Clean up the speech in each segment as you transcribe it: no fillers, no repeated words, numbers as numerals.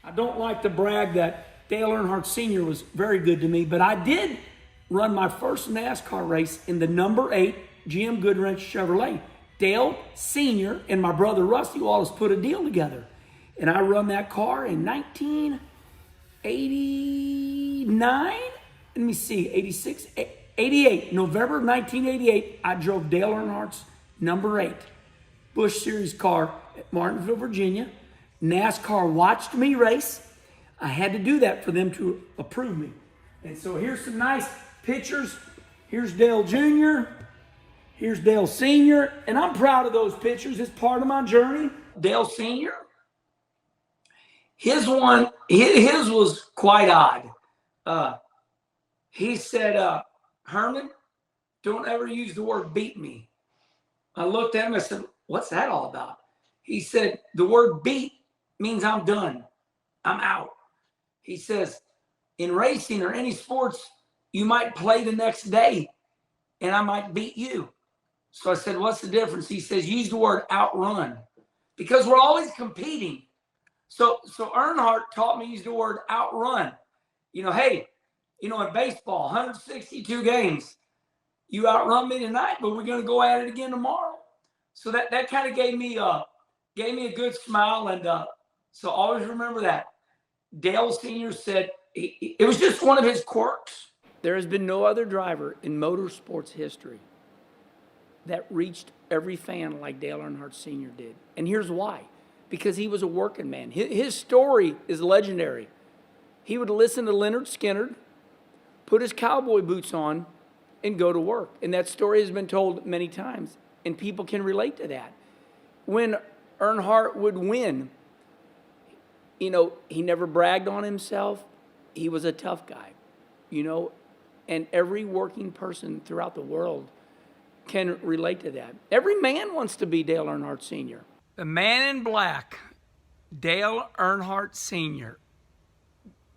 I don't like to brag that Dale Earnhardt Sr. was very good to me, but I did run my first NASCAR race in the number 8 GM Goodwrench Chevrolet. Dale Sr. and my brother Rusty Wallace put a deal together. And I run that car in 1989. Let me see, 86, 88. November of 1988, I drove Dale Earnhardt's number 8 Busch Series car at Martinsville, Virginia. NASCAR watched me race. I had to do that for them to approve me. And so here's some nice pictures. Here's Dale Jr., here's Dale Sr., and I'm proud of those pictures. It's part of my journey. Dale Sr., his was quite odd. He said, Herman, don't ever use the word beat me. I looked at him, I said, what's that all about? He said, the word beat means I'm done. I'm out. He says, in racing or any sports, you might play the next day and I might beat you. So I said, what's the difference? He says, use the word outrun because we're always competing. So Earnhardt taught me to use the word outrun. Hey, in baseball, 162 games, you outrun me tonight, but we're going to go at it again tomorrow. So that kind of gave me a good smile. And so always remember that. Dale Sr. said it was just one of his quirks. There has been no other driver in motorsports history that reached every fan like Dale Earnhardt Sr. did. And here's why. Because he was a working man. His story is legendary. He would listen to Leonard Skinner, put his cowboy boots on, and go to work. And that story has been told many times, and people can relate to that. When Earnhardt would win, he never bragged on himself. He was a tough guy, and every working person throughout the world can relate to that. Every man wants to be Dale Earnhardt Sr. The man in black, Dale Earnhardt Sr.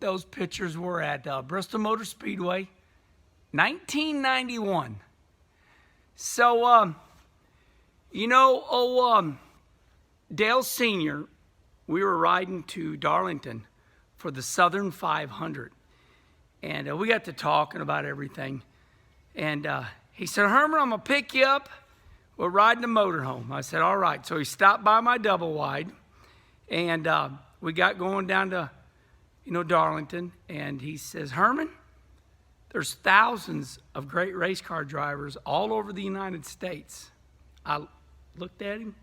Those pictures were at Bristol Motor Speedway, 1991. So, Dale Sr., we were riding to Darlington for the Southern 500. And we got to talking about everything. And he said, Herman, I'm going to pick you up. We're riding the motorhome. I said, all right. So he stopped by my double wide. And we got going down to, Darlington. And he says, Herman, there's thousands of great race car drivers all over the United States. I looked at him.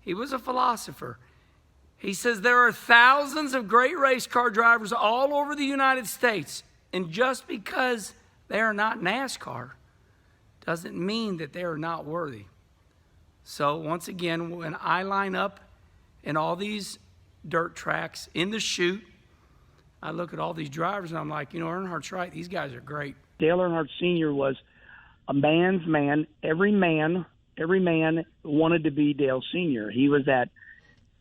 He was a philosopher. He says, there are thousands of great race car drivers all over the United States. And just because they are not NASCAR doesn't mean that they are not worthy. So once again, when I line up in all these dirt tracks in the chute, I look at all these drivers and I'm like, Earnhardt's right. These guys are great. Dale Earnhardt Sr. was a man's man. Every man wanted to be Dale Sr. He was that,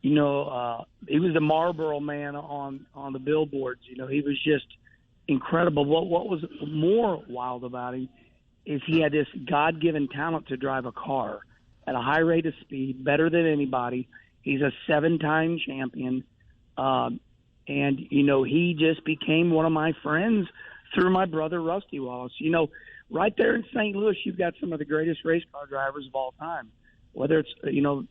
he was the Marlboro man on the billboards. He was just incredible. What was more wild about him is he had this God-given talent to drive a car at a high rate of speed, better than anybody. He's a 7-time champion. And he just became one of my friends through my brother, Rusty Wallace. Right there in St. Louis, you've got some of the greatest race car drivers of all time. Whether it's,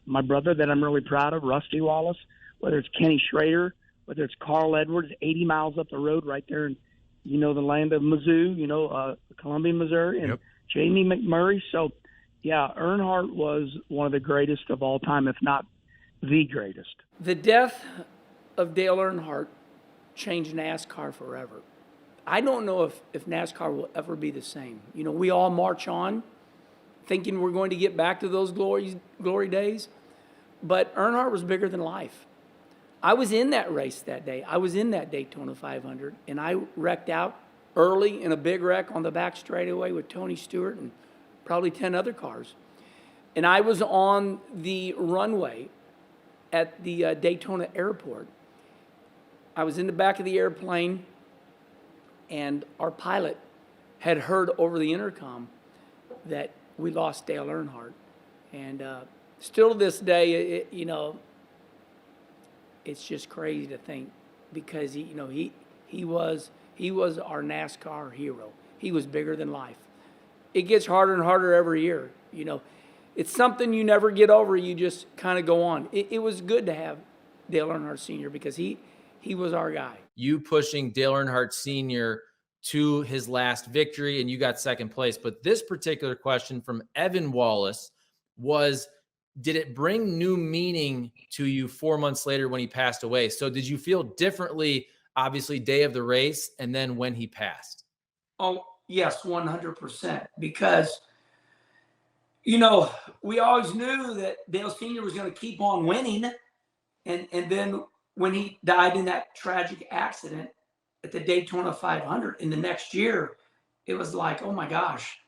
my brother that I'm really proud of, Rusty Wallace, whether it's Kenny Schrader, whether it's Carl Edwards, 80 miles up the road right there in, the land of Mizzou, Columbia, Missouri, and Yep. Jamie McMurray. So, yeah, Earnhardt was one of the greatest of all time, if not the greatest. The death of Dale Earnhardt changed NASCAR forever. I don't know if NASCAR will ever be the same. We all march on thinking we're going to get back to those glory days, but Earnhardt was bigger than life. I was in that race that day. I was in that Daytona 500, and I wrecked out early in a big wreck on the back straightaway with Tony Stewart and probably 10 other cars. And I was on the runway at the Daytona airport. I was in the back of the airplane, and our pilot had heard over the intercom that we lost Dale Earnhardt. And still to this day, it's just crazy to think because he was our NASCAR hero. He was bigger than life. It gets harder and harder every year. It's something you never get over. You just kind of go on. It was good to have Dale Earnhardt Sr. because he was our guy. You pushing Dale Earnhardt Sr. to his last victory, and you got second place. But this particular question from Evan Wallace was, did it bring new meaning to you 4 months later when he passed away? So did you feel differently, obviously, day of the race and then when he passed? Oh, yes, 100%. Because, we always knew that Dale Sr. was going to keep on winning. And then when he died in that tragic accident at the Daytona 500 in the next year, it was like, oh my gosh,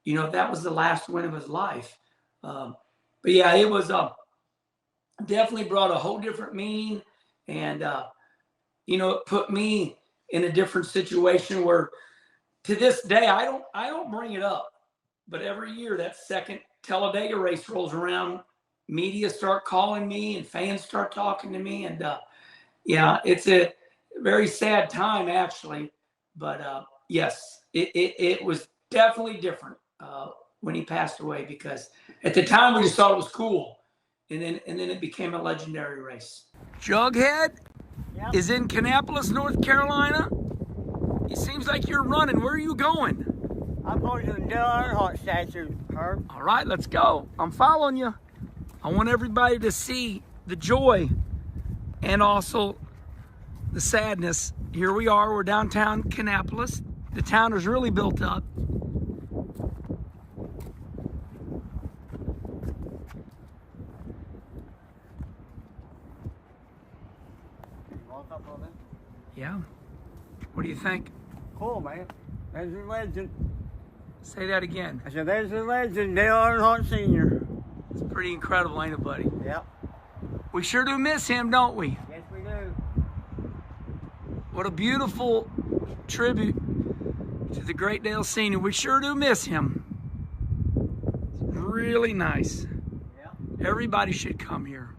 that was the last win of his life. But yeah, it was definitely brought a whole different meaning. And, it put me in a different situation where to this day, I don't bring it up. But every year that second Talladega race rolls around, media start calling me and fans start talking to me. And it's a very sad time actually. But yes, it was definitely different when he passed away, because at the time we just thought it was cool. And then it became a legendary race. Jughead is in Kannapolis, North Carolina. It seems like you're running. Where are you going? I'm going to the Dale Earnhardt statue, Herb. All right, let's go. I'm following you. I want everybody to see the joy and also the sadness. Here we are. We're downtown Kannapolis. The town is really built up. Can you walk up on it? Yeah. What do you think? Cool, man. There's the legend. Say that again. I said, there's the legend, Dale Earnhardt Sr. It's pretty incredible, ain't it, buddy? Yep. We sure do miss him, don't we? Yes, we do. What a beautiful tribute to the great Dale Sr. We sure do miss him. It's really nice. Yep. Everybody should come here.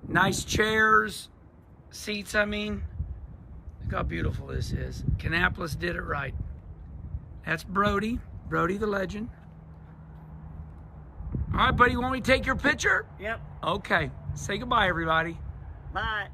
Nice chairs, seats, I mean. Look how beautiful this is. Kannapolis did it right. That's Brody the legend. All right, buddy, you want me to take your picture? Yep. Okay. Say goodbye, everybody. Bye.